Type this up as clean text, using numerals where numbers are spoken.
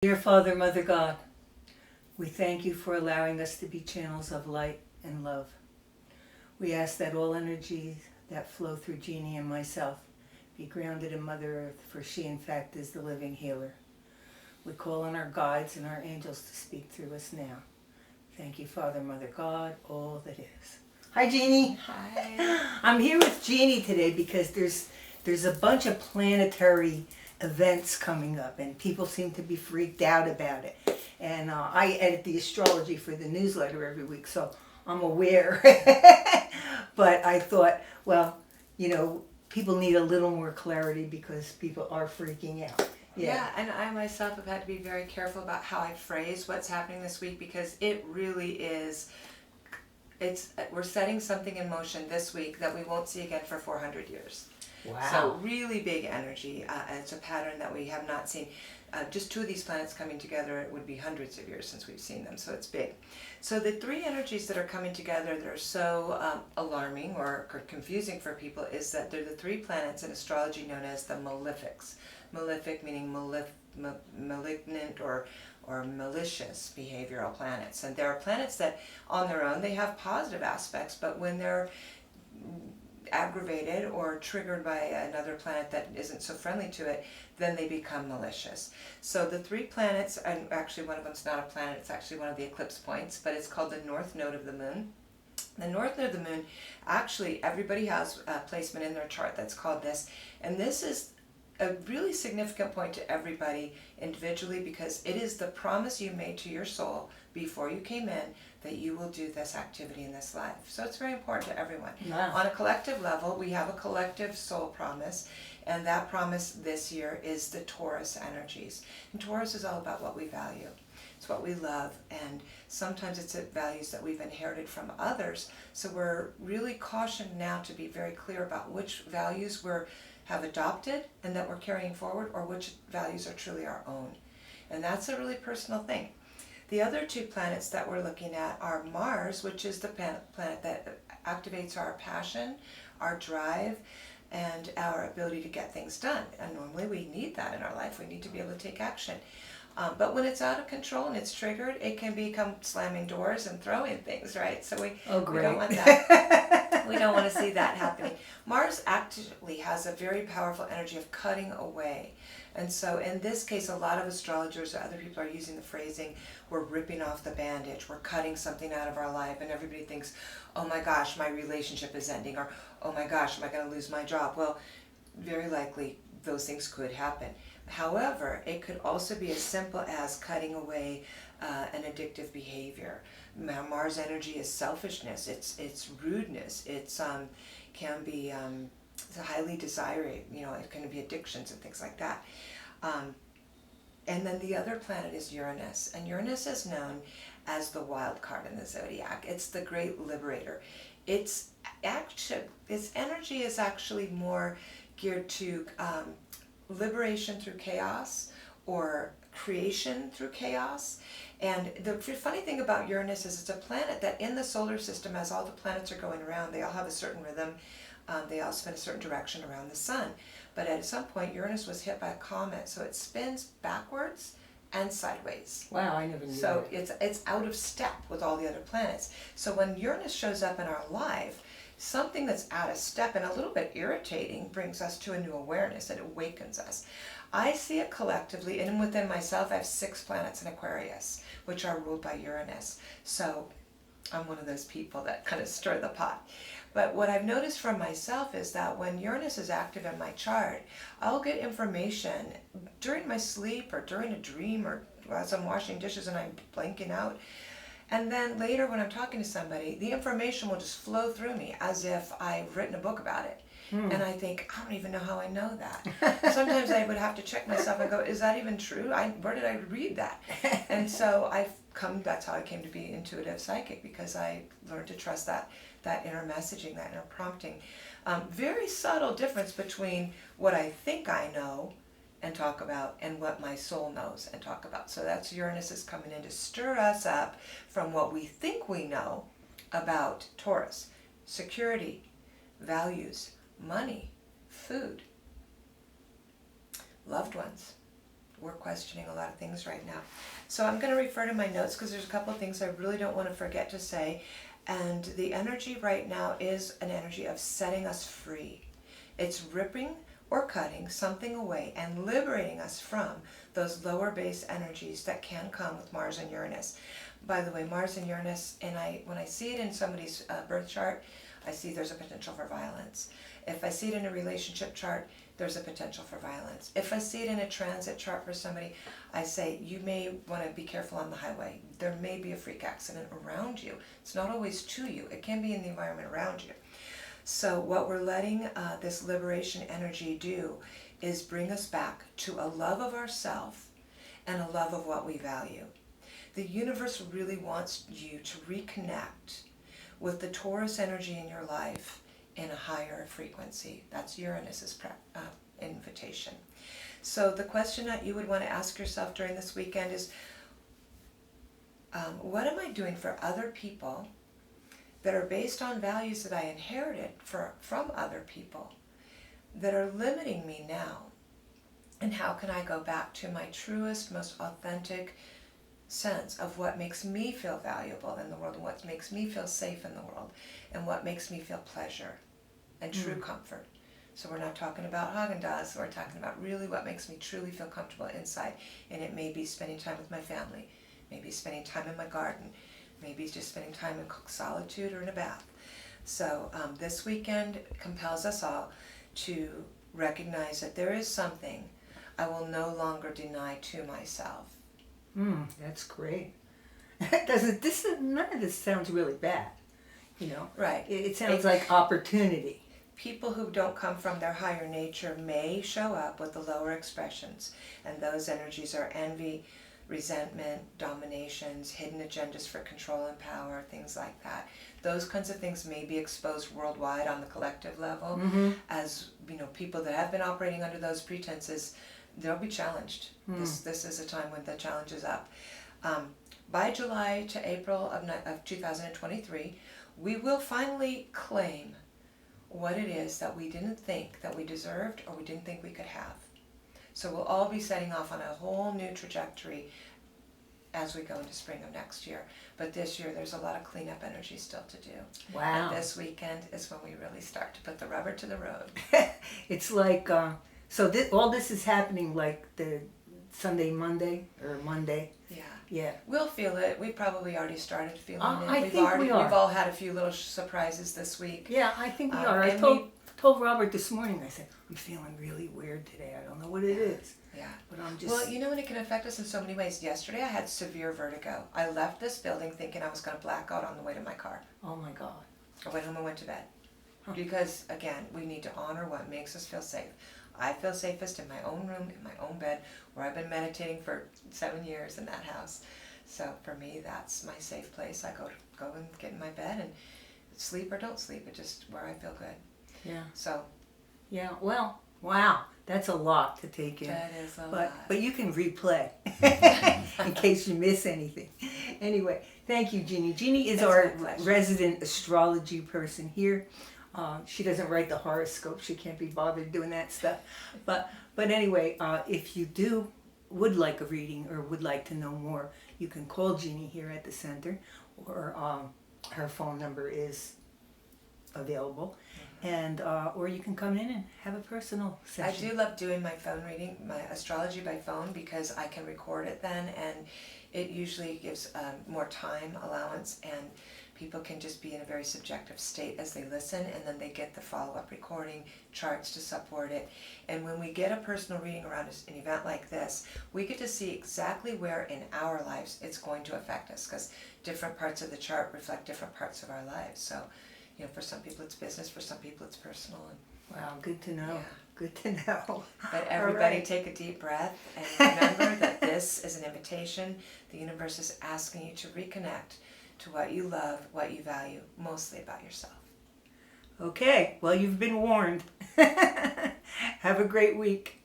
Dear Father, Mother God, we thank you for allowing us to be channels of light and love. We ask that all energies that flow through Jeannie and myself be grounded in Mother Earth, for she in fact is the living healer. We call on our guides and our angels to speak through us now. Thank you, Father, Mother God, all that is. Hi, Jeannie. Hi. I'm here with Jeannie today because there's a bunch of planetary events coming up, and people seem to be freaked out about it. And I edit the astrology for the newsletter every week, so I'm aware. But I thought, well, people need a little more clarity because people are freaking out. Yeah, and I myself have had to be very careful about how I phrase what's happening this week, because it really is, we're setting something in motion this week that we won't see again for 400 years. Wow. So really big energy. It's a pattern that we have not seen. Just two of these planets coming together, it would be hundreds of years since we've seen them, so it's big. So the three energies that are coming together that are so alarming or confusing for people is that they're the three planets in astrology known as the malefics. Malefic meaning malignant or malicious behavioral planets. And there are planets that on their own they have positive aspects, but when they're aggravated or triggered by another planet that isn't so friendly to it, then they become malicious. So the three planets, and actually one of them's not a planet, it's actually one of the eclipse points, but it's called the north node of the moon. The north node of the moon, actually everybody has a placement in their chart that's called this, and this is a really significant point to everybody individually, because it is the promise you made to your soul before you came in that you will do this activity in this life. So it's very important to everyone. Wow. On a collective level, we have a collective soul promise, and that promise this year is the Taurus energies. And Taurus is all about what we value. It's what we love, and sometimes it's values that we've inherited from others. So we're really cautioned now to be very clear about which values we have adopted and that we're carrying forward, or which values are truly our own. And that's a really personal thing. The other two planets that we're looking at are Mars, which is the planet that activates our passion, our drive, and our ability to get things done. And normally we need that in our life. We need to be able to take action. But when it's out of control and it's triggered, it can become slamming doors and throwing things, right? So we don't want that. We don't want to see that happening. Mars actually has a very powerful energy of cutting away. And so in this case, a lot of astrologers or other people are using the phrasing, we're ripping off the bandage, we're cutting something out of our life, and everybody thinks, oh my gosh, my relationship is ending, or oh my gosh, am I going to lose my job? Well, very likely those things could happen. However, it could also be as simple as cutting away an addictive behavior. Mars energy is selfishness, it's rudeness, it's can be highly desired, it can be addictions and things like that. And then the other planet is Uranus, and Uranus is known as the wild card in the zodiac. It's the great liberator. Its energy is actually more geared to liberation through chaos, or creation through chaos. And the funny thing about Uranus is it's a planet that in the solar system, as all the planets are going around, they all have a certain rhythm. They all spin a certain direction around the sun. But at some point, Uranus was hit by a comet, so it spins backwards and sideways. Wow, I never knew So that. it's out of step with all the other planets. So when Uranus shows up in our life, something that's out of step and a little bit irritating brings us to a new awareness. It awakens us. I see it collectively, and within myself I have 6 planets in Aquarius, which are ruled by Uranus. So I'm one of those people that kind of stir the pot. But what I've noticed from myself is that when Uranus is active in my chart, I'll get information during my sleep or during a dream, or as I'm washing dishes and I'm blanking out. And then later when I'm talking to somebody, the information will just flow through me as if I've written a book about it. And I think, I don't even know how I know that. Sometimes I would have to check myself and go, is that even true? Where did I read that? And so that's how I came to be intuitive psychic, because I learned to trust that inner messaging, that inner prompting. Very subtle difference between what I think I know and talk about and what my soul knows and talk about. So that's Uranus is coming in to stir us up from what we think we know about Taurus: security, values, money, food, loved ones, we're questioning a lot of things right now. So I'm going to refer to my notes because there's a couple of things I really don't want to forget to say. And the energy right now is an energy of setting us free. It's ripping or cutting something away and liberating us from those lower base energies that can come with Mars and Uranus. By the way, Mars and Uranus, and when I see it in somebody's birth chart, I see there's a potential for violence. If I see it in a relationship chart, there's a potential for violence. If I see it in a transit chart for somebody, I say you may want to be careful on the highway. There may be a freak accident around you. It's not always to you. It can be in the environment around you. So what we're letting this liberation energy do is bring us back to a love of ourself and a love of what we value. The universe really wants you to reconnect with the Taurus energy in your life in a higher frequency. That's Uranus's invitation. So the question that you would want to ask yourself during this weekend is, what am I doing for other people that are based on values that I inherited from other people that are limiting me now? And how can I go back to my truest, most authentic sense of what makes me feel valuable in the world, and what makes me feel safe in the world, and what makes me feel pleasure and true comfort. So we're not talking about Haagen-Dazs, we're talking about really what makes me truly feel comfortable inside. And it may be spending time with my family, maybe spending time in my garden, maybe just spending time in solitude or in a bath. So this weekend compels us all to recognize that there is something I will no longer deny to myself. That's great. None of this sounds really bad, you know? Right. It sounds like opportunity. People who don't come from their higher nature may show up with the lower expressions, and those energies are envy, resentment, dominations, hidden agendas for control and power, things like that. Those kinds of things may be exposed worldwide on the collective level. As you know, people that have been operating under those pretenses, they'll be challenged. This is a time when the challenge is up. By July to April of 2023, we will finally claim what it is that we didn't think that we deserved or we didn't think we could have. So we'll all be setting off on a whole new trajectory as we go into spring of next year. But this year there's a lot of cleanup energy still to do. Wow. And this weekend is when we really start to put the rubber to the road. It's like, all this is happening like the Sunday, Monday, or Monday. Yeah. Yeah. We'll feel it. We probably already started feeling it. I think we are. We've all had a few little surprises this week. Yeah, I think we are. I told Robert this morning, I said, I'm feeling really weird today. I don't know what it is. Yeah. But I'm just... Well, you know, and it can affect us in so many ways. Yesterday I had severe vertigo. I left this building thinking I was going to black out on the way to my car. Oh my God. I went home and went to bed. Because, again, we need to honor what makes us feel safe. I feel safest in my own room, in my own bed, where I've been meditating for 7 years in that house. So for me, that's my safe place. I go and get in my bed and sleep or don't sleep. It's just where I feel good. Yeah. So. Yeah, well, wow. That's a lot to take in. That is a lot. But you can replay in case you miss anything. Anyway, thank you, Jeannie. Jeannie is our resident astrology person here. She doesn't write the horoscope. She can't be bothered doing that stuff. But anyway, if you would like a reading or would like to know more, you can call Jeannie here at the center, or her phone number is available, and or you can come in and have a personal session. I do love doing my phone reading, my astrology by phone, because I can record it then, and it usually gives more time allowance, and people can just be in a very subjective state as they listen, and then they get the follow-up recording, charts to support it. And when we get a personal reading around an event like this, we get to see exactly where in our lives it's going to affect us, because different parts of the chart reflect different parts of our lives. So, you know, for some people it's business, for some people it's personal. And, wow, good to know. Yeah. Good to know. But everybody take a deep breath and remember that this is an invitation. The universe is asking you to reconnect to what you love, what you value, mostly about yourself. Okay, well, you've been warned. Have a great week.